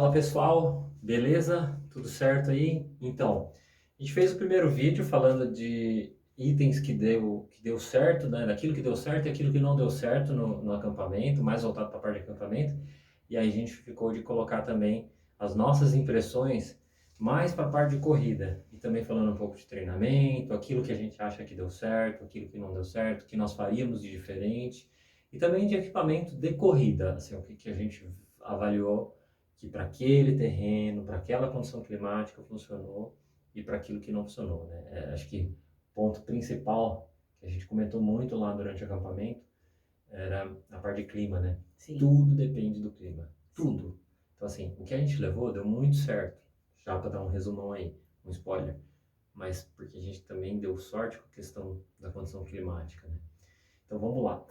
Fala pessoal, beleza? Tudo certo aí? Então, a gente fez o primeiro vídeo falando de itens que deu certo, né? Daquilo que deu certo e aquilo que não deu certo no acampamento, mais voltado para a parte de acampamento. E aí a gente ficou de colocar também as nossas impressões mais para a parte de corrida. E também falando um pouco de treinamento, aquilo que a gente acha que deu certo, aquilo que não deu certo, o que nós faríamos de diferente. E também de equipamento de corrida, assim, o que a gente avaliou que para aquele terreno, para aquela condição climática funcionou e para aquilo que não funcionou, né? Acho que o ponto principal que a gente comentou muito lá durante o acampamento era a parte de clima, né? Sim, Tudo depende do clima, sim, tudo. Então assim, o que a gente levou deu muito certo, já para dar um resumão aí, um spoiler, mas porque a gente também deu sorte com a questão da condição climática, né? Então vamos lá.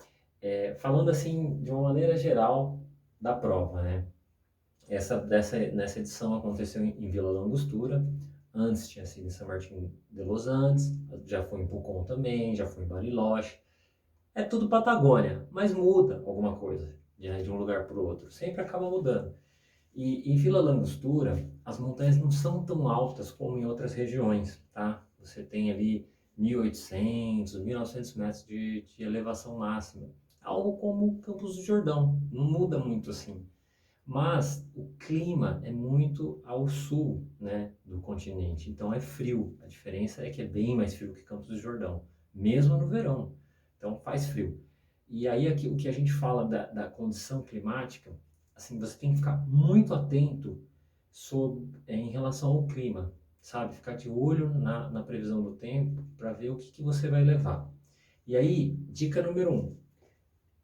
Falando assim de uma maneira geral da prova, né? Nessa edição aconteceu em Vila Langostura, antes tinha sido em São Martin de Los Andes, já foi em Pucón também, já foi em Bariloche. É tudo Patagônia, mas muda alguma coisa de um lugar para o outro, sempre acaba mudando. E em Vila Langostura, as montanhas não são tão altas como em outras regiões, tá? Você tem ali 1.800, 1.900 metros de elevação máxima, algo como Campos do Jordão, não muda muito assim. Mas o clima é muito ao sul, né, do continente, então é frio. A diferença é que é bem mais frio que Campos do Jordão, mesmo no verão. Então faz frio. E aí aqui, o que a gente fala da condição climática, assim, você tem que ficar muito atento em relação ao clima, sabe? Ficar de olho na previsão do tempo para ver o que você vai levar. E aí, dica número um,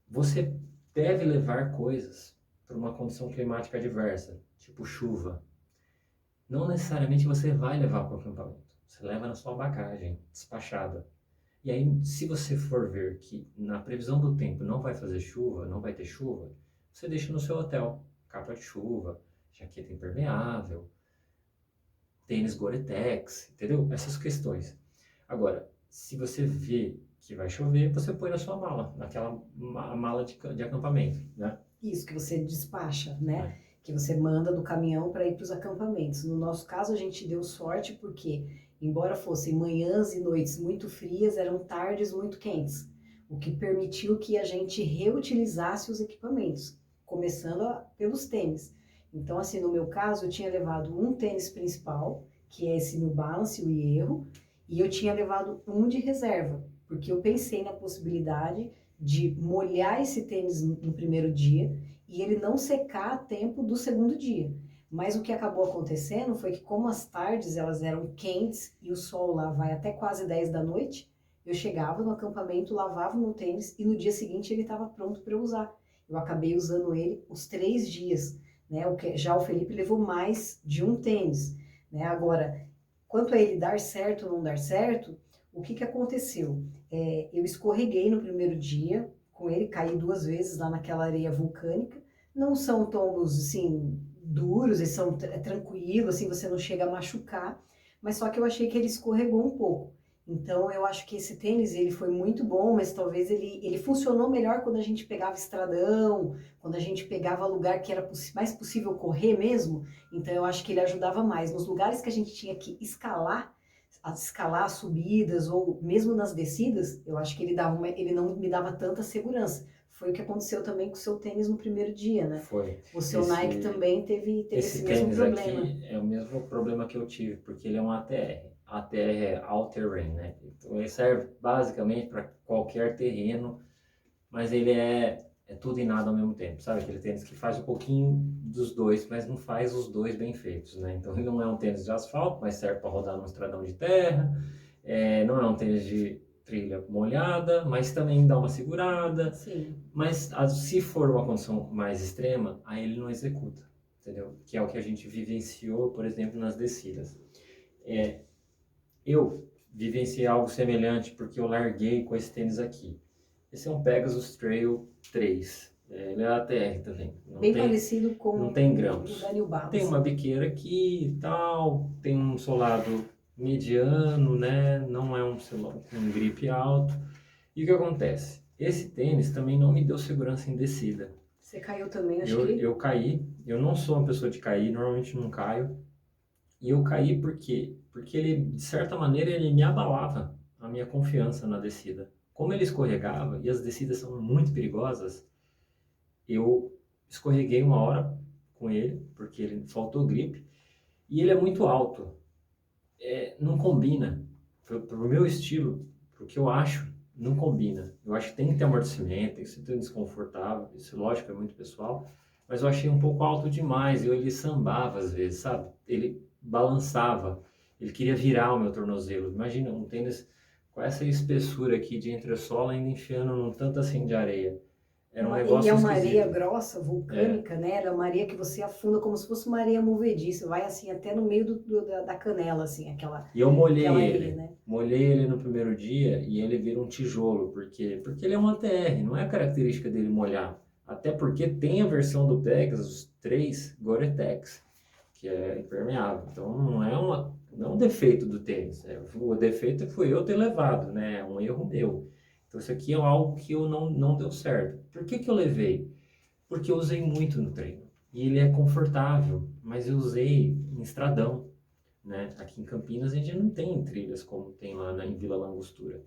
você deve levar coisas para uma condição climática adversa, tipo chuva. Não necessariamente você vai levar para o acampamento. Você leva na sua bagagem, despachada. E aí, se você for ver que na previsão do tempo não vai fazer chuva, não vai ter chuva, você deixa no seu hotel. Capa de chuva, jaqueta impermeável, tênis Gore-Tex, entendeu? Essas questões. Agora, se você vê que vai chover, você põe na sua mala, naquela mala de acampamento, né? isso que você despacha, né? É. Que você manda do caminhão para ir para os acampamentos. No nosso caso, a gente deu sorte porque, embora fossem manhãs e noites muito frias, eram tardes muito quentes, o que permitiu que a gente reutilizasse os equipamentos, pelos tênis. Então, assim, no meu caso, eu tinha levado um tênis principal, que é esse New Balance, o Hierro, e eu tinha levado um de reserva, porque eu pensei na possibilidade de molhar esse tênis no primeiro dia e ele não secar a tempo do segundo dia. Mas o que acabou acontecendo foi que, como as tardes elas eram quentes e o sol lá vai até quase 10 da noite, eu chegava no acampamento, lavava o meu tênis e no dia seguinte ele estava pronto para eu usar. Eu acabei usando ele os 3 dias, né? Já o Felipe levou mais de um tênis, né? Agora, quanto a ele dar certo ou não dar certo, o que que aconteceu? Eu escorreguei no primeiro dia com ele, caí 2 vezes lá naquela areia vulcânica. Não são tombos, assim, duros, eles são tranquilos, assim, você não chega a machucar, mas só que eu achei que ele escorregou um pouco. Então, eu acho que esse tênis, ele foi muito bom, mas talvez ele funcionou melhor quando a gente pegava estradão, quando a gente pegava lugar que era mais possível correr mesmo. Então, eu acho que ele ajudava mais. Nos lugares que a gente tinha que escalar as subidas ou mesmo nas descidas, eu acho que ele não me dava tanta segurança. Foi o que aconteceu também com o seu tênis no primeiro dia, né? Foi. O seu Nike Esse, também teve esse esse mesmo tênis problema. aqui é o mesmo problema que eu tive, porque ele é um ATR. ATR é All Terrain, né? Então ele serve basicamente para qualquer terreno, mas ele é tudo e nada ao mesmo tempo, sabe? Aquele tênis que faz um pouquinho dos dois, mas não faz os dois bem feitos, né? Então ele não é um tênis de asfalto, mas serve para rodar num estradão de terra. Não é um tênis de trilha molhada, mas também dá uma segurada. Sim. Mas se for uma condição mais extrema, aí ele não executa, entendeu? Que é o que a gente vivenciou, por exemplo, nas descidas. Eu vivenciei algo semelhante porque eu larguei com esse tênis aqui. Esse é um Pegasus Trail 3. Ele é ATR também. Não Bem tem, parecido com não tem o da grampos. New Tem Balance. uma biqueira aqui e tal, tem um solado mediano, né? Não é um grip alto. E o que acontece? Esse tênis também não me deu segurança em descida. Você caiu também, acho Eu, que eu caí, Eu não sou uma pessoa de cair, normalmente não caio. E eu caí por quê? Porque ele, de certa maneira, ele me abalava a minha confiança na descida. Como ele escorregava, e as descidas são muito perigosas, eu escorreguei uma hora com ele, porque ele faltou gripe, e ele é muito alto. Não combina. Pro meu estilo, pro que eu acho, não combina. Eu acho que tem que ter amortecimento, tem que ser desconfortável, isso lógico é muito pessoal, mas eu achei um pouco alto demais, ele sambava às vezes, sabe? Ele balançava, ele queria virar o meu tornozelo. Imagina um tênis com essa espessura aqui de entressola ainda enfiando num tanto assim de areia. Era um E é negócio uma areia esquisito. grossa, É. vulcânica, né? Era uma areia que você afunda como se fosse uma areia movediça, vai assim até no meio da canela, assim, E eu aquela areia, né? molhei ele no primeiro dia e ele vira um tijolo, porque ele é um ATR, não é característica dele molhar. Até porque tem a versão do Pegasus 3 Gore-Tex, que é impermeável. Então não é um defeito do tênis, o defeito foi eu ter levado, né? É um erro meu. Então isso aqui é algo que eu não deu certo. Por que que eu levei? Porque eu usei muito no treino. E ele é confortável, mas eu usei em estradão, né? Aqui em Campinas a gente não tem trilhas como tem lá em Vila Langostura.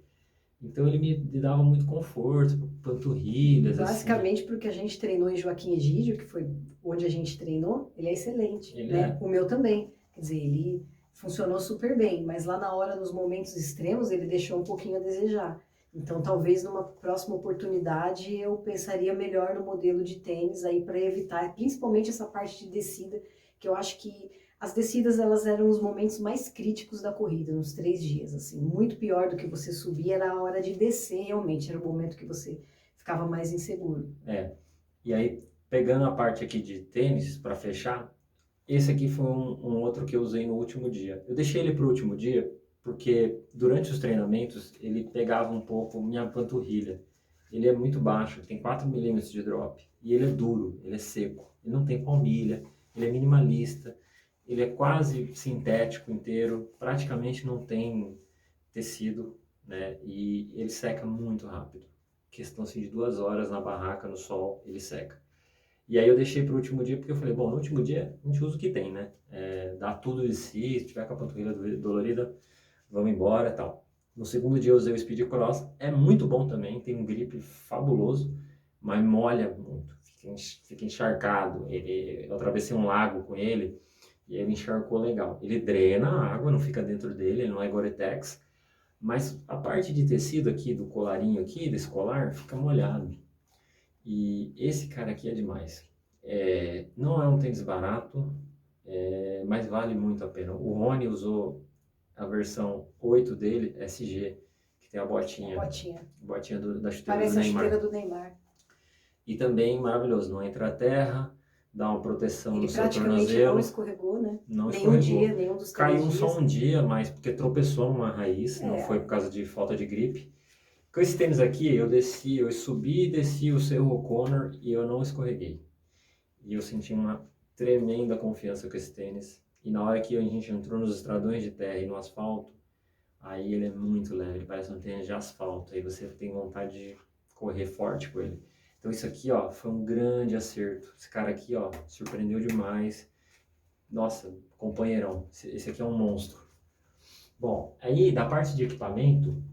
Então ele me dava muito conforto, panturrilhas, assim. Basicamente porque a gente treinou em Joaquim Egídio, que foi onde a gente treinou, ele é excelente, Ele né? é. O meu também. Quer dizer, ele funcionou super bem, mas lá na hora, nos momentos extremos, ele deixou um pouquinho a desejar. Então, talvez numa próxima oportunidade eu pensaria melhor no modelo de tênis aí para evitar, principalmente essa parte de descida, que eu acho que as descidas elas eram os momentos mais críticos da corrida, nos 3 dias, assim, muito pior do que você subir era a hora de descer realmente, era o momento que você ficava mais inseguro. É. E aí, pegando a parte aqui de tênis, para fechar, esse aqui foi um outro que eu usei no último dia. Eu deixei ele para o último dia porque durante os treinamentos ele pegava um pouco minha panturrilha. Ele é muito baixo, tem 4 milímetros de drop. E ele é duro, ele é seco, ele não tem palmilha, ele é minimalista, ele é quase sintético inteiro, praticamente não tem tecido, né? E ele seca muito rápido. Questão assim de 2 horas na barraca, no sol, ele seca. E aí eu deixei para o último dia porque eu falei, bom, no último dia a gente usa o que tem, né? Dá tudo de si, se tiver com a panturrilha dolorida, vamos embora e tal. No segundo dia eu usei o Speed Cross, é muito bom também, tem um grip fabuloso, mas molha muito, fica encharcado. Eu atravessei um lago com ele e ele encharcou legal. Ele drena a água, não fica dentro dele, ele não é Gore-Tex, mas a parte de tecido aqui, do colarinho aqui, desse colar, fica molhado. E esse cara aqui é demais. Não é um tênis barato, mas vale muito a pena. O Rony usou a versão 8 dele, SG, que tem a Botinha. botinha da chuteira do Parece a chuteira Neymar. do Neymar. E também maravilhoso, não entra a terra, dá uma proteção no Ele seu praticamente não tornozelo, escorregou, né? não Nenhum dia, escorregou. nenhum dos Caiu 3 dias. só um dia, mas porque tropeçou numa raiz, não foi por É, causa de falta de gripe. Com esse tênis aqui, eu subi e desci o Cerro O'Connor e eu não escorreguei. E eu senti uma tremenda confiança com esse tênis. E na hora que a gente entrou nos estradões de terra e no asfalto, aí ele é muito leve, ele parece um tênis de asfalto. Aí você tem vontade de correr forte com ele. Então isso aqui, ó, foi um grande acerto. Esse cara aqui, ó, surpreendeu demais. Nossa, companheirão, esse aqui é um monstro. Bom, aí da parte de equipamento,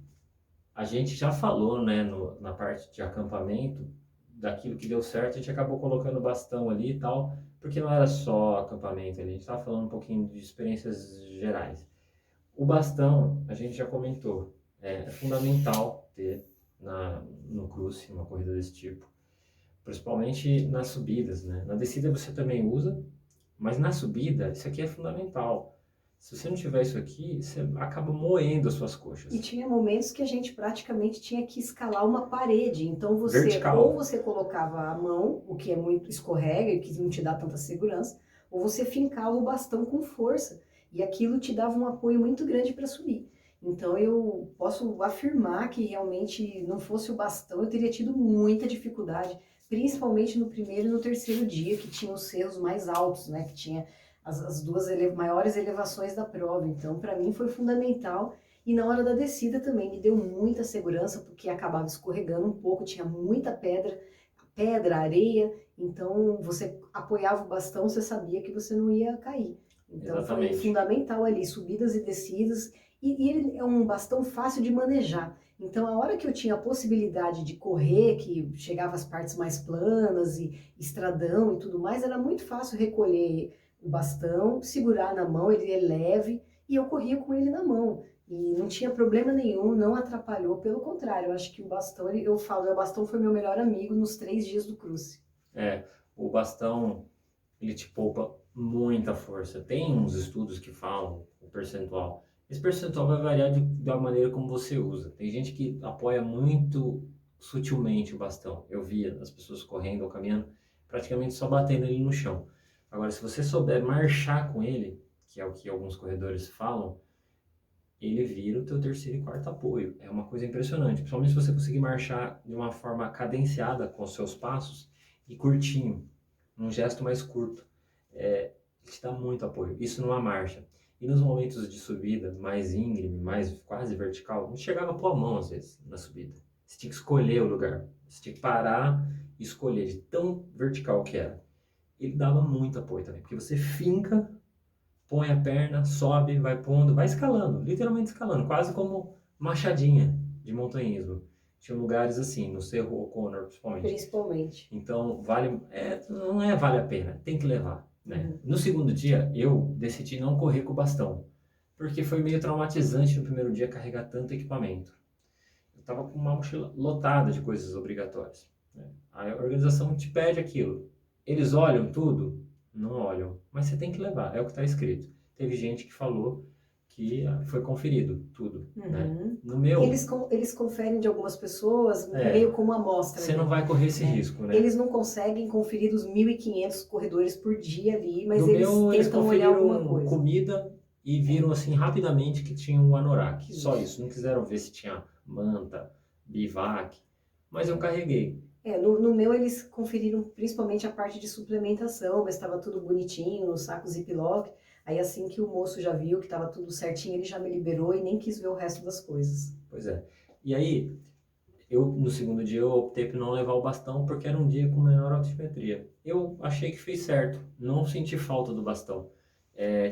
a gente já falou, né, na parte de acampamento, daquilo que deu certo, a gente acabou colocando bastão ali e tal, porque não era só acampamento ali, a gente estava falando um pouquinho de experiências gerais. O bastão, a gente já comentou, é fundamental ter no cruze, uma corrida desse tipo, principalmente nas subidas, né? Na descida você também usa, mas na subida, isso aqui é fundamental. Se você não tiver isso aqui, você acaba moendo as suas e coxas. tinha momentos que a gente praticamente tinha que escalar uma parede. Então ou Vertical. você colocava a mão, o que é muito escorrega e que não te dá tanta segurança, ou você fincava o bastão com força. E aquilo te dava um apoio muito grande para subir. Então eu posso afirmar que realmente não fosse o bastão, eu teria tido muita dificuldade, principalmente no primeiro e no terceiro dia, que tinha os cerros mais altos, né? Que tinha as duas maiores elevações da prova. Então, para mim foi fundamental e na hora da descida também me deu muita segurança, porque acabava escorregando um pouco, tinha muita pedra. pedra, areia, então você apoiava o bastão, você sabia que você não ia cair. Então foi Exatamente. fundamental ali, subidas e descidas, e ele é um bastão fácil de manejar. Então a hora que eu tinha a possibilidade de correr, que chegava às partes mais planas e estradão e tudo mais, era muito fácil recolher o bastão, segurar na mão, ele é leve, e eu corria com ele na mão. E não tinha problema nenhum, não atrapalhou, pelo contrário, eu acho que o bastão, eu falo, o bastão foi meu melhor amigo nos 3 dias do cruze. É, o bastão, ele te poupa muita força. Tem uns estudos que falam o percentual. Esse percentual vai variar da maneira como você usa. Tem gente que apoia muito sutilmente o bastão. Eu via as pessoas correndo ou caminhando, praticamente só batendo ele no chão. Agora, se você souber marchar com ele, que é o que alguns corredores falam, ele vira o teu terceiro e quarto apoio. É uma coisa impressionante, principalmente se você conseguir marchar de uma forma cadenciada com os seus passos e curtinho, um gesto mais curto. Te dá muito apoio. Isso numa marcha. E nos momentos de subida mais íngreme, mais quase vertical, não chegava a pôr a mão às vezes na subida. Você tinha que escolher o lugar. Você tinha que parar e escolher de tão vertical que era. Ele dava muito apoio também, porque você finca, põe a perna, sobe, vai pondo, vai escalando, literalmente escalando, quase como machadinha de montanhismo. Tinha lugares assim, no Cerro O'Connor principalmente. Principalmente. Então, não é vale a pena, tem que levar, né? Uhum. No segundo dia, eu decidi não correr com o bastão, porque foi meio traumatizante no primeiro dia carregar tanto equipamento. Eu estava com uma mochila lotada de coisas obrigatórias, né? A organização te pede aquilo. Eles olham tudo? Não olham, mas você tem que levar, é o que está escrito. Teve gente que falou que foi conferido tudo, né? Uhum. No meu, Eles conferem de algumas pessoas é, meio como amostra, você não né? vai correr esse risco, né? Eles não conseguem conferir os 1.500 corredores por dia ali, mas No eles meu, eles tentam olhar alguma conferiram coisa. comida e viram assim rapidamente que tinha um anorak. Só Isso. isso. Não quiseram ver se tinha manta, bivac. Mas eu carreguei. No meu eles conferiram principalmente a parte de suplementação, mas estava tudo bonitinho, no saco Ziploc. Aí assim que o moço já viu que estava tudo certinho, ele já me liberou e nem quis ver o resto das coisas. Pois é. E aí, eu no segundo dia eu optei por não levar o bastão porque era um dia com menor altimetria. Eu achei que fez certo. Não senti falta do bastão.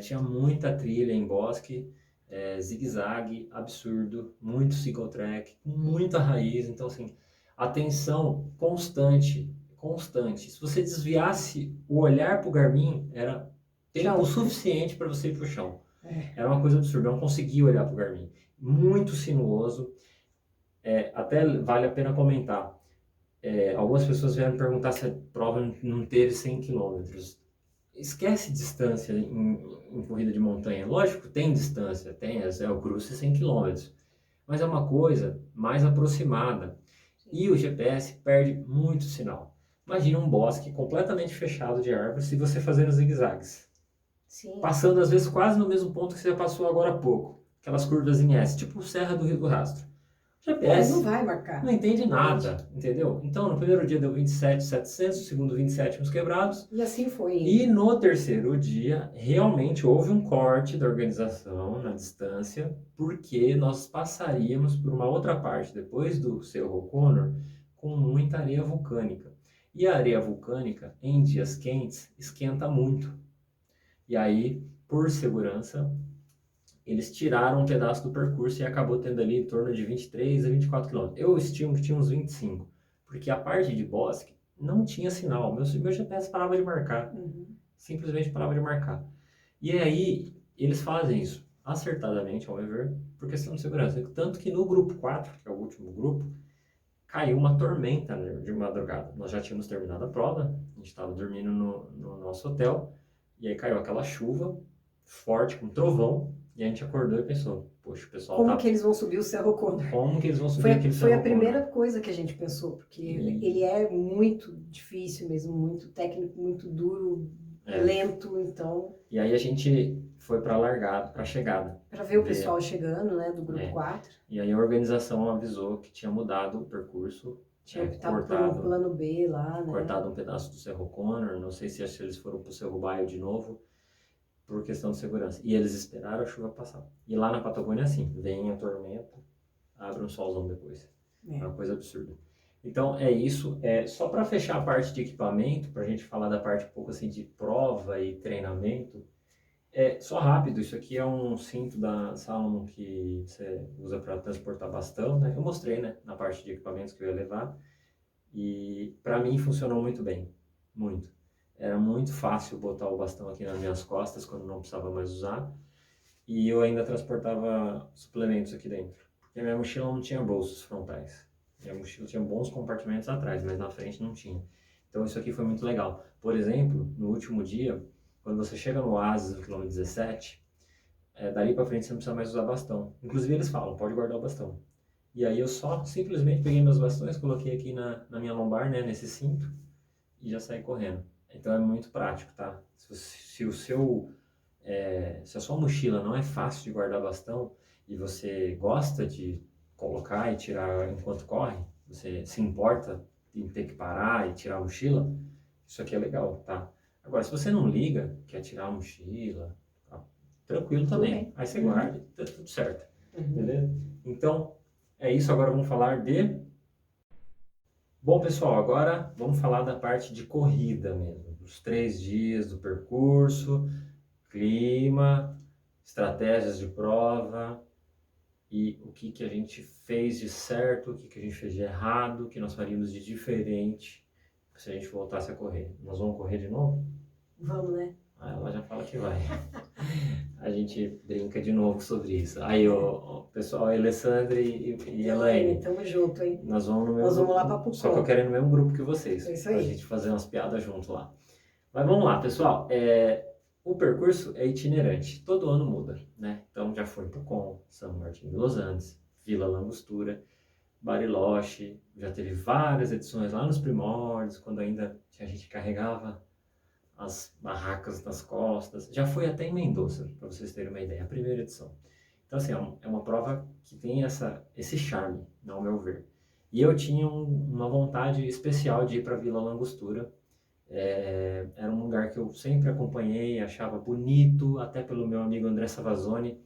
Tinha muita trilha em bosque, zigue-zague, absurdo, muito ciclotrack, muita raiz. Então, assim, atenção constante, constante. Se você desviasse o olhar para o Garmin, era tempo Chão. suficiente para você ir para o chão. É. Era uma coisa absurda, eu não conseguia olhar para o Garmin. Muito sinuoso, até vale a pena comentar. Algumas pessoas vieram perguntar se a prova não teve 100 quilômetros. Esquece distância em corrida de montanha. Lógico, tem distância, o cruze 100 quilômetros, mas é uma coisa mais aproximada. E o GPS perde muito sinal. Imagina um bosque completamente fechado de árvores e você fazendo zigue-zagues. Sim. Passando às vezes quase no mesmo ponto que você já passou agora há pouco. Aquelas curvas em S, tipo Serra do Rio do Rastro. Não GPS vai marcar. não entende nada, entendeu? Então, no primeiro dia deu 27.700, no segundo 27 uns quebrados. E assim foi. E no terceiro dia, realmente houve um corte da organização na distância, porque nós passaríamos por uma outra parte, depois do Cerro O'Connor, com muita areia vulcânica. E a areia vulcânica, em dias quentes, esquenta muito. E aí, por segurança, eles tiraram um pedaço do percurso e acabou tendo ali em torno de 23 a 24 quilômetros. Eu estimo que tinha uns 25, porque a parte de bosque não tinha sinal. Meu GPS parava de marcar, simplesmente parava de marcar. E aí, eles fazem isso acertadamente, ao meu ver, por questão de segurança. Tanto que no grupo 4, que é o último grupo, caiu uma tormenta, né, de madrugada. Nós já tínhamos terminado a prova, a gente estava dormindo no nosso hotel, e aí caiu aquela chuva forte, com trovão, e a gente acordou e pensou, poxa, o pessoal Como que eles vão subir o Cerro Condor? Como que eles vão subir aquele Foi Cerro a primeira Condor? coisa que a gente pensou, porque ele é muito difícil mesmo, muito técnico, muito duro, lento, então... E aí a gente foi para a largada, para a chegada. Para ver o pessoal chegando, né, do grupo 4. E aí a organização avisou que tinha mudado o percurso, tinha optado por um plano B lá, né? Cortado um pedaço do Cerro Condor, não sei se eles foram para o Cerro Baio de novo, por questão de segurança. E eles esperaram a chuva passar. E lá na Patagônia, assim, vem a tormenta, abre um solzão depois. É uma coisa absurda. Então é isso. Só para fechar a parte de equipamento, para a gente falar da parte um pouco assim de prova e treinamento, só rápido. Isso aqui é um cinto da Salomon que você usa para transportar bastão, né? Eu mostrei, né, na parte de equipamentos que eu ia levar e para mim funcionou muito bem, muito. Era muito fácil botar o bastão aqui nas minhas costas quando não precisava mais usar e eu ainda transportava suplementos aqui dentro, porque a minha mochila não tinha bolsos frontais. Minha mochila tinha bons compartimentos atrás, mas na frente não tinha. Então isso aqui foi muito legal. Por exemplo, no último dia, quando você chega no Oasis, no quilômetro 17, dali para frente você não precisa mais usar bastão. Inclusive eles falam, pode guardar o bastão. E aí eu só simplesmente peguei meus bastões, coloquei aqui na minha lombar, né, nesse cinto, e já saí correndo. Então é muito prático, tá? Se a sua mochila não é fácil de guardar bastão e você gosta de colocar e tirar enquanto corre, você se importa em ter que parar e tirar a mochila, isso aqui é legal, tá? Agora, se você não liga, quer tirar a mochila, tá? Tranquilo Tudo também. bem. Aí você guarda e tá tudo certo, Uhum. beleza? Então, é isso. Agora vamos falar de... Bom, pessoal, agora vamos falar da parte de corrida mesmo, dos 3 dias do percurso, clima, estratégias de prova e o que que a gente fez de certo, o que que a gente fez de errado, o que nós faríamos de diferente se a gente voltasse a correr. Nós vamos correr de novo? Vamos, né? Ela já fala que vai. A gente brinca de novo sobre isso. Aí, o pessoal, a Alessandra e Elaine, Tamo junto, hein? nós vamos no Nós mesmo vamos lá pra grupo, só que eu Pucón. quero ir no mesmo grupo que vocês, É isso pra aí. gente fazer umas piadas junto lá. Mas vamos lá, pessoal. O percurso é itinerante, todo ano muda, né? Então já foi Pucón, São Martin de Los Andes, Vila Langostura, Bariloche, já teve várias edições lá nos primórdios, quando ainda a gente carregava as barracas nas costas. Já foi até em Mendoza, para vocês terem uma ideia, a primeira edição. Então, assim, é uma prova que tem esse charme, ao meu ver. E eu tinha uma vontade especial de ir para Vila Langostura. Era um lugar que eu sempre acompanhei, achava bonito, até pelo meu amigo André Savazone,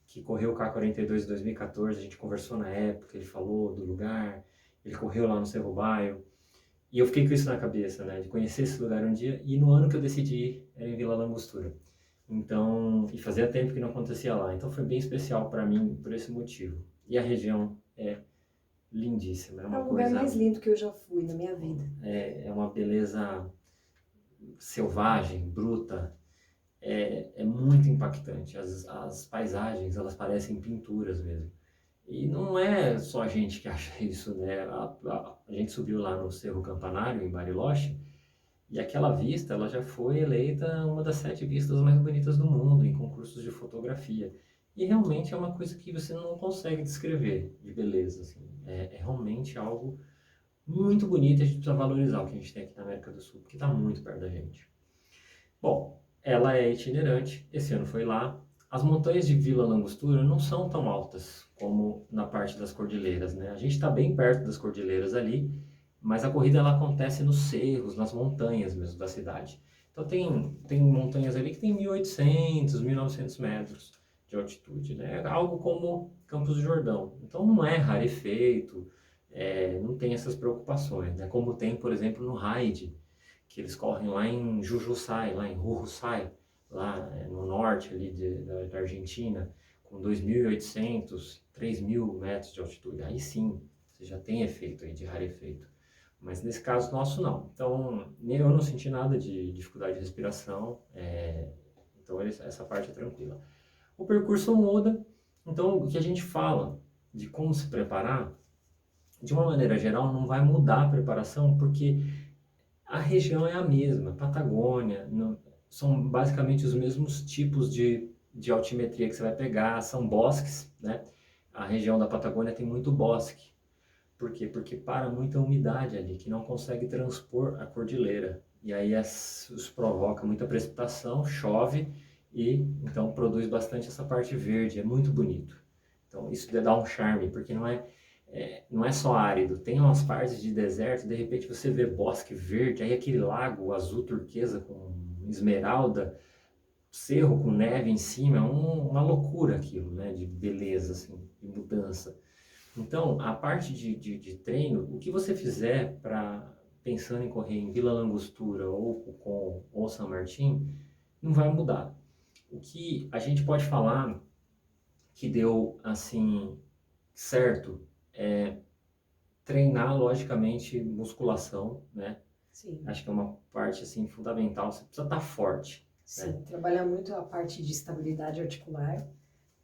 que correu o K42 em 2014, a gente conversou na época, ele falou do lugar, ele correu lá no Cerro Baio, e eu fiquei com isso na cabeça, né, de conhecer esse lugar um dia, e no ano que eu decidi ir, era em Vila Langostura. Então, e fazia tempo que não acontecia lá, então foi bem especial para mim por esse motivo. E a região é lindíssima, é É uma o lugar coisa, mais lindo que eu já fui na minha vida. é uma beleza selvagem, bruta, é muito impactante. As paisagens, elas parecem pinturas mesmo. E não é só a gente que acha isso, né? A gente subiu lá no Cerro Campanário, em Bariloche, e aquela vista, ela já foi eleita uma das 7 vistas mais bonitas do mundo em concursos de fotografia. E realmente é uma coisa que você não consegue descrever de beleza, assim. É realmente algo muito bonito e a gente precisa valorizar o que a gente tem aqui na América do Sul, porque está muito perto da gente. Bom, ela é itinerante, esse ano foi lá. As montanhas de Vila Langostura não são tão altas como na parte das cordilheiras, né? A gente está bem perto das cordilheiras ali, mas a corrida ela acontece nos cerros, nas montanhas mesmo da cidade. Então tem montanhas ali que tem 1.800, 1.900 metros de altitude, né? Algo como Campos do Jordão. Então não é rarefeito, não tem essas preocupações, né? Como tem, por exemplo, no Raid, que eles correm lá em Jujuçai, lá em Ruruçai, lá no norte ali da Argentina, com 2.800, 3.000 metros de altitude. Aí sim, você já tem efeito aí de rarefeito. Mas nesse caso nosso não. Então, nem eu não senti nada de dificuldade de respiração, então essa parte é tranquila. O percurso muda, então o que a gente fala de como se preparar, de uma maneira geral, não vai mudar a preparação, porque a região é a mesma, Patagônia, são basicamente os mesmos tipos de altimetria que você vai pegar, são bosques, né? A região da Patagônia tem muito bosque. Por quê? Porque para muita umidade ali, que não consegue transpor a cordilheira. E aí isso provoca muita precipitação, chove e então produz bastante essa parte verde, é muito bonito. Então isso dá um charme, porque não é só árido, tem umas partes de deserto, de repente você vê bosque verde, aí aquele lago azul turquesa com esmeralda, cerro com neve em cima, uma loucura aquilo, né, de beleza, assim, de mudança. Então, a parte de treino, o que você fizer para pensando em correr em Vila Langostura ou Pucon ou São Martin, não vai mudar. O que a gente pode falar que deu assim certo é treinar logicamente musculação, né? Sim. Acho que é uma parte assim fundamental. Você precisa estar forte, né? Sim, trabalhar muito a parte de estabilidade articular,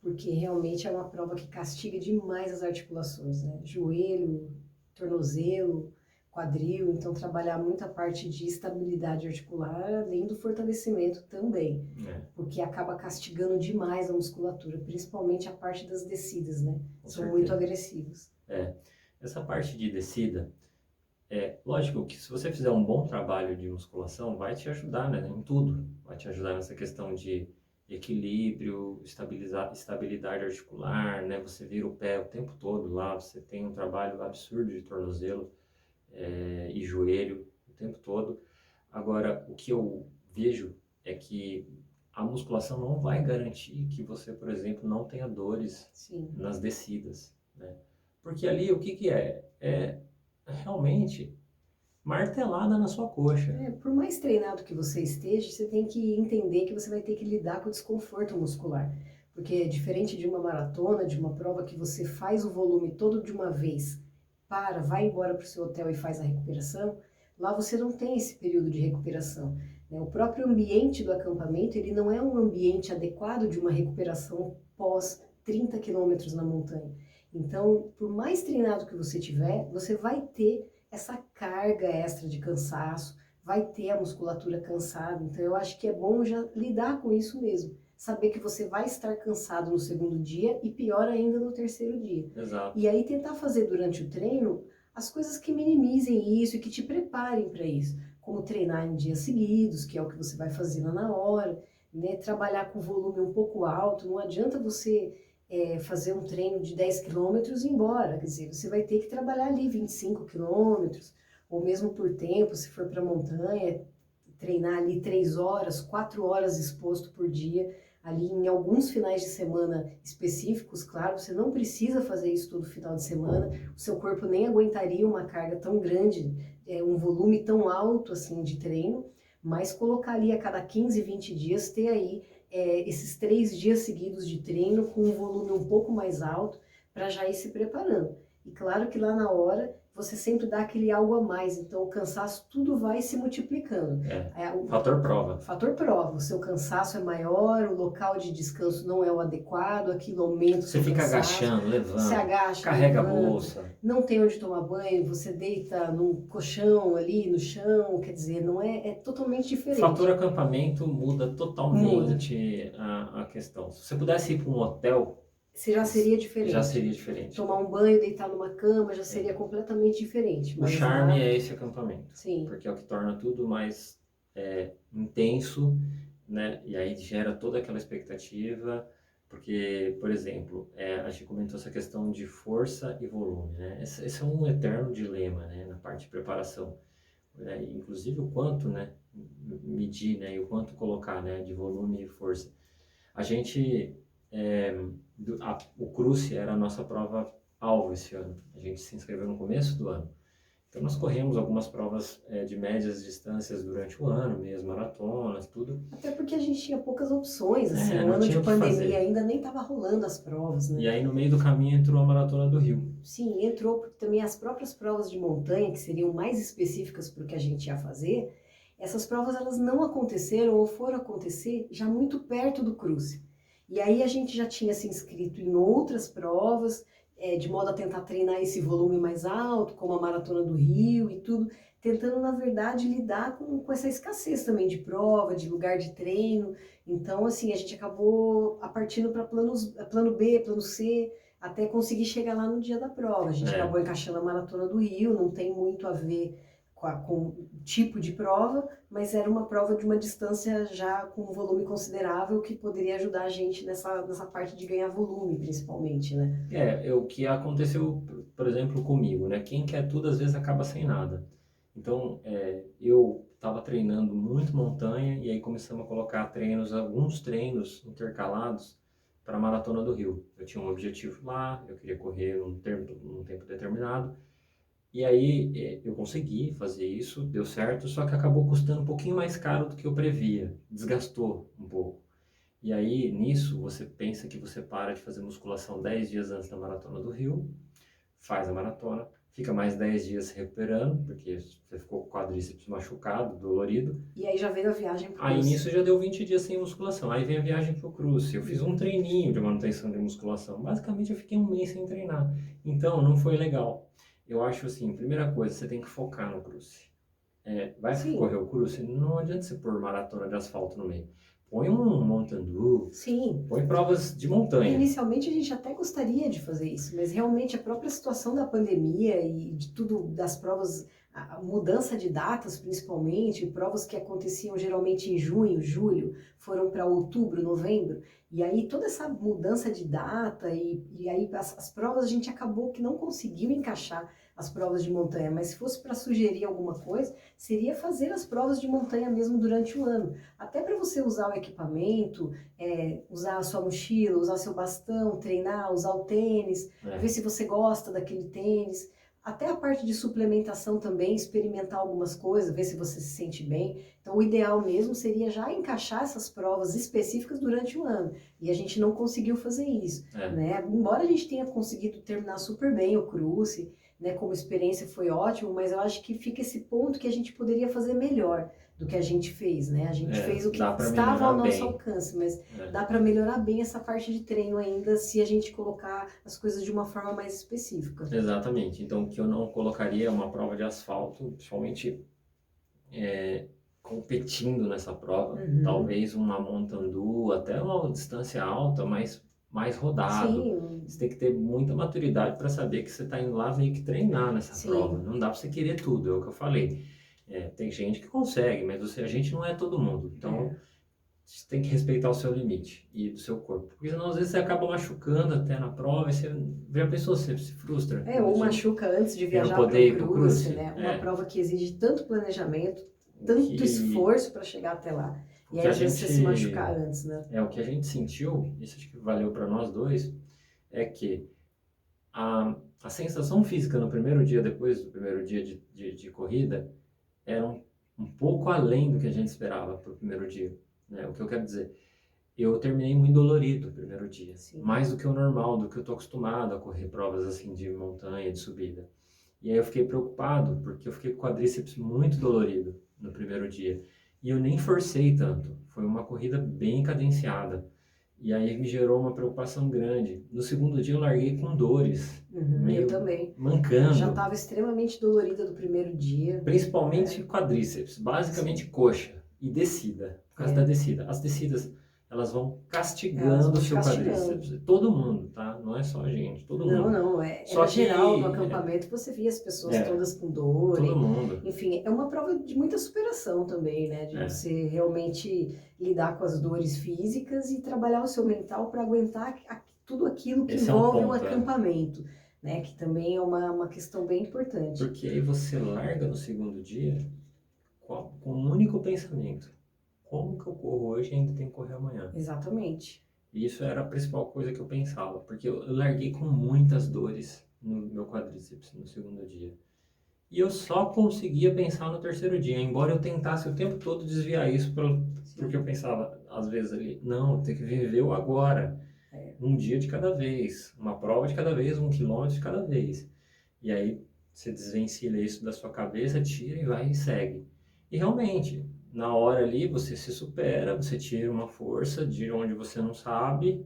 porque realmente é uma prova que castiga demais as articulações, né? Joelho, tornozelo, quadril, então trabalhar muito a parte de estabilidade articular, além do fortalecimento também, É, porque acaba castigando demais a musculatura, principalmente a parte das descidas, né? com São muito certeza. agressivas. É, essa parte de descida, lógico que se você fizer um bom trabalho de musculação, vai te ajudar, né, em tudo. Vai te ajudar nessa questão de equilíbrio, estabilidade articular, né? Você vira o pé o tempo todo lá, você tem um trabalho absurdo de tornozelo, e joelho o tempo todo. Agora, o que eu vejo é que a musculação não vai garantir que você, por exemplo, não tenha dores Sim. nas descidas, né? Porque ali o que que é? É realmente martelada na sua coxa. Por mais treinado que você esteja, você tem que entender que você vai ter que lidar com o desconforto muscular. Porque diferente de uma maratona, de uma prova que você faz o volume todo de uma vez, vai embora para o seu hotel e faz a recuperação, lá você não tem esse período de recuperação, né? O próprio ambiente do acampamento, ele não é um ambiente adequado de uma recuperação pós 30 quilômetros na montanha. Então, por mais treinado que você tiver, você vai ter essa carga extra de cansaço, vai ter a musculatura cansada. Então eu acho que é bom já lidar com isso mesmo. Saber que você vai estar cansado no segundo dia e pior ainda no terceiro dia. Exato. E aí tentar fazer durante o treino as coisas que minimizem isso e que te preparem para isso. Como treinar em dias seguidos, que é o que você vai fazendo na hora, né? Trabalhar com volume um pouco alto. Não adianta você fazer um treino de 10 quilômetros e ir embora. Quer dizer, você vai ter que trabalhar ali 25 quilômetros, ou mesmo por tempo, se for para montanha, treinar ali 3 horas, 4 horas exposto por dia, ali em alguns finais de semana específicos, claro, você não precisa fazer isso todo final de semana, o seu corpo nem aguentaria uma carga tão grande, um volume tão alto assim de treino, mas colocar ali a cada 15, 20 dias, ter aí esses 3 dias seguidos de treino com um volume um pouco mais alto, para já ir se preparando. E claro que lá na hora você sempre dá aquele algo a mais, então o cansaço tudo vai se multiplicando. Fator prova. Fator prova, o seu cansaço é maior, o local de descanso não é o adequado, aquilo aumenta o Você seu fica cansaço. agachando, Você levanta, agacha, carrega a levanta, bolsa. não tem onde tomar banho, você deita num colchão ali no chão, quer dizer, não é totalmente O diferente. fator acampamento muda totalmente a questão. Se você pudesse ir para um hotel, Você já seria diferente. já seria diferente. Tomar um banho, deitar numa cama, já seria completamente diferente. O Mas charme lá, é esse acampamento, sim, porque é o que torna tudo mais intenso, né? E aí gera toda aquela expectativa, porque, por exemplo, a gente comentou essa questão de força e volume, né? Esse é um eterno dilema, né? Na parte de preparação, né? Inclusive o quanto, né? Medir, né? E o quanto colocar, né? De volume e força. A gente, o Cruce era a nossa prova alvo esse ano. A gente se inscreveu no começo do ano. Então nós corremos algumas provas de médias distâncias durante o ano, meias maratonas, tudo. até porque a gente tinha poucas opções, assim, um Não ano tinha de o que pandemia fazer. ainda nem estava rolando as provas, né? E aí no meio do caminho entrou a Maratona do Rio. Sim, entrou porque também as próprias provas de montanha, que seriam mais específicas para o que a gente ia fazer, essas provas elas não aconteceram ou foram acontecer já muito perto do cruze. E aí a gente já tinha se inscrito em outras provas, de modo a tentar treinar esse volume mais alto, como a Maratona do Rio e tudo, tentando, na verdade, lidar com essa escassez também de prova, de lugar de treino. Então, assim, a gente acabou partindo para plano B, plano C, até conseguir chegar lá no dia da prova. A gente acabou encaixando a Maratona do Rio, não tem muito a ver com o tipo de prova, mas era uma prova de uma distância já com um volume considerável que poderia ajudar a gente nessa parte de ganhar volume, principalmente, né? O que aconteceu, por exemplo, comigo, né? Quem quer tudo às vezes acaba sem nada. Então, eu estava treinando muito montanha e aí começamos a colocar alguns treinos intercalados para a Maratona do Rio. Eu tinha um objetivo lá, eu queria correr num tempo determinado. E aí eu consegui fazer isso, deu certo, só que acabou custando um pouquinho mais caro do que eu previa, desgastou um pouco. E aí nisso você pensa que você para de fazer musculação 10 dias antes da Maratona do Rio, faz a maratona, fica mais 10 dias se recuperando, porque você ficou com o quadríceps machucado, dolorido. E aí já veio a viagem pro Aí Cruze. nisso já deu 20 dias sem musculação. Aí vem a viagem pro Cruze. Eu fiz um treininho de manutenção de musculação. Basicamente eu fiquei um mês sem treinar. Então não foi legal. Eu acho assim, primeira coisa, você tem que focar no Cruze. Vai Sim. correr o Cruze, não adianta você pôr maratona de asfalto no meio. Põe um Mountain Dew, Sim. põe provas de montanha. Inicialmente a gente até gostaria de fazer isso, mas realmente a própria situação da pandemia e de tudo, das provas, a mudança de datas principalmente, provas que aconteciam geralmente em junho, julho, foram para outubro, novembro, e aí toda essa mudança de data e aí as provas a gente acabou que não conseguiu encaixar as provas de montanha, mas se fosse para sugerir alguma coisa, seria fazer as provas de montanha mesmo durante o ano, até para você usar o equipamento, usar a sua mochila, usar seu bastão, treinar, usar o tênis, ver se você gosta daquele tênis. Até a parte de suplementação também, experimentar algumas coisas, ver se você se sente bem. Então, o ideal mesmo seria já encaixar essas provas específicas durante o ano. E a gente não conseguiu fazer isso, né? Embora a gente tenha conseguido terminar super bem o Cruze, né, como experiência foi ótimo, mas eu acho que fica esse ponto que a gente poderia fazer melhor do que a gente fez, né? A gente fez o que estava ao nosso alcance, mas dá para melhorar bem essa parte de treino ainda se a gente colocar as coisas de uma forma mais específica. Exatamente. Então, o que eu não colocaria é uma prova de asfalto, principalmente competindo nessa prova. Talvez uma Mountain Dew, até uma distância alta, mas mais rodado. Sim. Você tem que ter muita maturidade para saber que você está indo lá meio que treinar nessa prova. Não dá para você querer tudo, é o que eu falei. Tem gente que consegue, mas a gente não é todo mundo. Então, você tem que respeitar o seu limite e do seu corpo. Porque senão, às vezes, você acaba machucando até na prova e você já pensou, você se frustra. Ou machuca antes de viajar para o Cruze, né? Uma prova que exige tanto planejamento, tanto esforço para chegar até lá. E aí, às vezes, você se machucar antes, né? O que a gente sentiu, isso acho que valeu para nós dois, é que a sensação física no primeiro dia, depois do primeiro dia de corrida, era um pouco além do que a gente esperava para o primeiro dia. Né? O que eu quero dizer, eu terminei muito dolorido no primeiro dia, mais do que o normal, do que eu estou acostumado a correr provas assim de montanha, de subida. E aí eu fiquei preocupado, porque eu fiquei com o quadríceps muito dolorido no primeiro dia. E eu nem forcei tanto, foi uma corrida bem cadenciada. E aí me gerou uma preocupação grande. No segundo dia eu larguei com dores, meio eu também. mancando. Já estava extremamente dolorida do primeiro dia. Principalmente quadríceps, basicamente coxa e descida, por causa da descida. As descidas, elas vão castigando o seu quadríceps. Todo mundo, tá? Não é só a gente, todo mundo. Não, era geral no acampamento, você via as pessoas todas com dor. Todo mundo. Enfim, é uma prova de muita superação também, né? De você realmente lidar com as dores físicas e trabalhar o seu mental para aguentar tudo aquilo que envolve o acampamento. Né, que também é uma questão bem importante. Porque aí você larga no segundo dia com um único pensamento. Como que eu corro hoje e ainda tenho que correr amanhã? Exatamente. E isso era a principal coisa que eu pensava, porque eu larguei com muitas dores no meu quadríceps no segundo dia. E eu só conseguia pensar no terceiro dia, embora eu tentasse o tempo todo desviar isso, porque eu pensava, às vezes ali, não, tem que viver o agora. Um dia de cada vez, uma prova de cada vez, 1 quilômetro de cada vez. E aí você desvencilha isso da sua cabeça, tira e vai e segue. E realmente, na hora ali você se supera, você tira uma força de onde você não sabe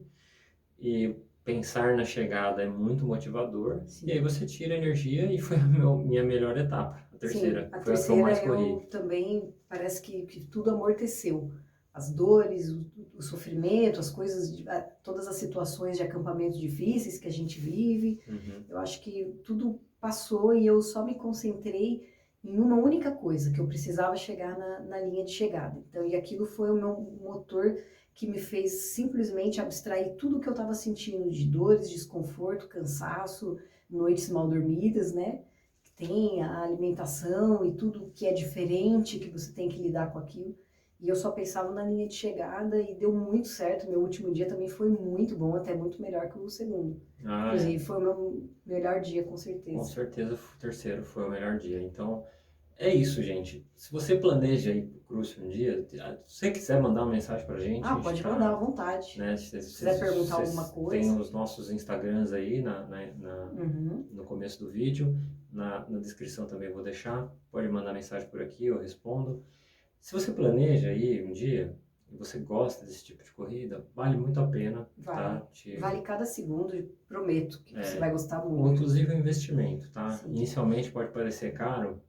e pensar na chegada é muito motivador. E aí você tira energia e foi a minha melhor etapa, a terceira. A foi terceira a que eu mais corri. Também parece que tudo amorteceu. As dores, o sofrimento, as coisas, todas as situações de acampamento difíceis que a gente vive. Eu acho que tudo passou e eu só me concentrei em uma única coisa, que eu precisava chegar na linha de chegada. Então, e aquilo foi o meu motor que me fez simplesmente abstrair tudo o que eu estava sentindo de dores, desconforto, cansaço, noites mal dormidas, né? Tem a alimentação e tudo que é diferente, que você tem que lidar com aquilo. E eu só pensava na linha de chegada e deu muito certo. Meu último dia também foi muito bom, até muito melhor que o segundo. Ah, é. Inclusive, foi o meu melhor dia, com Com certeza. certeza o terceiro foi o melhor dia. Então, é isso, gente. Se você planeja ir pro cruce um dia, se você quiser mandar uma mensagem pra gente, a Ah, gente pode mandar à tá, vontade. né? Se quiser perguntar alguma Vocês têm coisa. os nossos Instagrams aí Uhum. no começo do vídeo. Na descrição também vou deixar. Pode mandar mensagem por aqui, eu respondo. Se você planeja ir um dia e você gosta desse tipo de corrida, vale muito a pena, Vale. tá? Vale cada segundo, e prometo que você vai gostar Ou muito. inclusive o investimento, tá? Sim. Inicialmente pode parecer caro,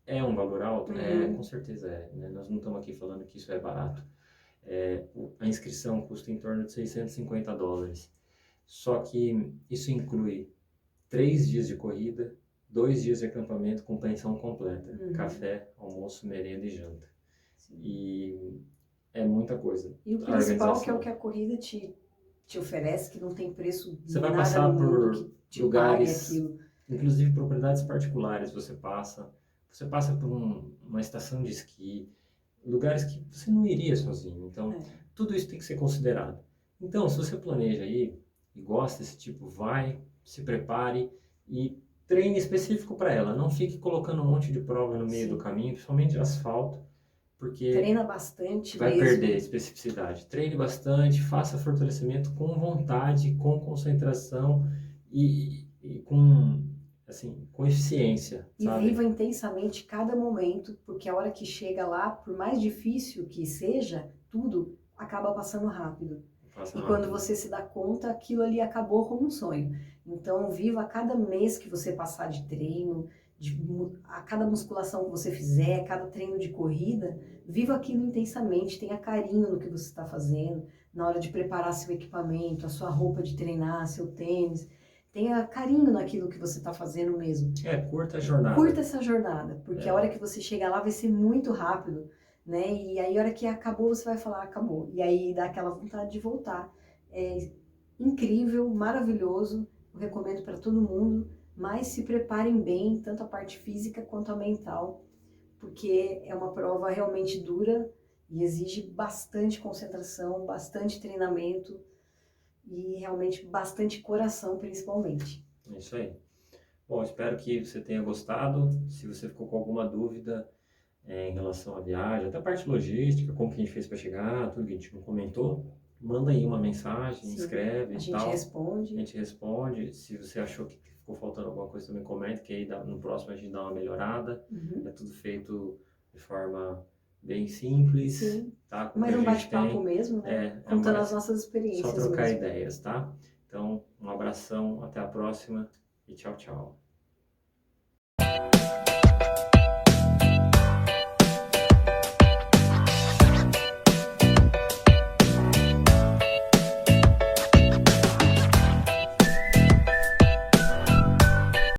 é um valor alto? É, com Uhum. certeza é, né? Nós não estamos aqui falando que isso é barato. A inscrição custa em torno de US$ 650. Só que isso inclui 3 dias de corrida, 2 dias de acampamento com pensão completa, Uhum. café, almoço, merenda e janta. Sim. E é muita coisa. E o A principal que é o organização. que a corrida te oferece, que não tem preço Você vai nada passar no mundo por que te pague lugares, aquilo. inclusive propriedades particulares, você passa por uma estação de esqui, lugares que você não iria sozinho. Então, É. tudo isso tem que ser considerado. Então, se você planeja ir e gosta desse tipo, vai, se prepare e treine específico para ela. Não fique colocando um monte de prova no meio do Sim. caminho, principalmente de asfalto, porque Treina bastante vai perder mesmo. especificidade. Treine bastante, faça fortalecimento com vontade, com concentração e com, assim, com eficiência, E sabe? viva intensamente cada momento, porque a hora que chega lá, por mais difícil que seja, tudo acaba passando rápido. Faça E quando rápido. você se dá conta, aquilo ali acabou como um sonho. Então, viva cada mês que você passar de treino, a cada musculação que você fizer, cada treino de corrida, viva aquilo intensamente, tenha carinho no que você está fazendo, na hora de preparar seu equipamento, a sua roupa de treinar, seu tênis. Tenha carinho naquilo que você está fazendo mesmo. Curta a jornada. Curta essa jornada, porque a hora que você chegar lá vai ser muito rápido, né? E aí a hora que acabou, você vai falar, acabou. E aí dá aquela vontade de voltar. É incrível, maravilhoso, eu recomendo para todo mundo, mas se preparem bem, tanto a parte física quanto a mental, porque é uma prova realmente dura e exige bastante concentração, bastante treinamento e realmente bastante coração, principalmente. É isso aí. Bom, espero que você tenha gostado. Se você ficou com alguma dúvida em relação à viagem, até a parte logística, como que a gente fez para chegar, tudo que a gente não comentou, manda aí uma mensagem, Sim, escreve a e gente tal. responde. A gente responde. Se você achou que ficou faltando alguma coisa, também comente, que aí no próximo a gente dá uma melhorada. Uhum. É tudo feito de forma bem simples, Sim. tá? Com o Mas que a um gente bate-papo tem. mesmo, né? É Contando mais as nossas só experiências trocar mesmo. ideias, tá? Então, um abração, até a próxima e tchau, tchau.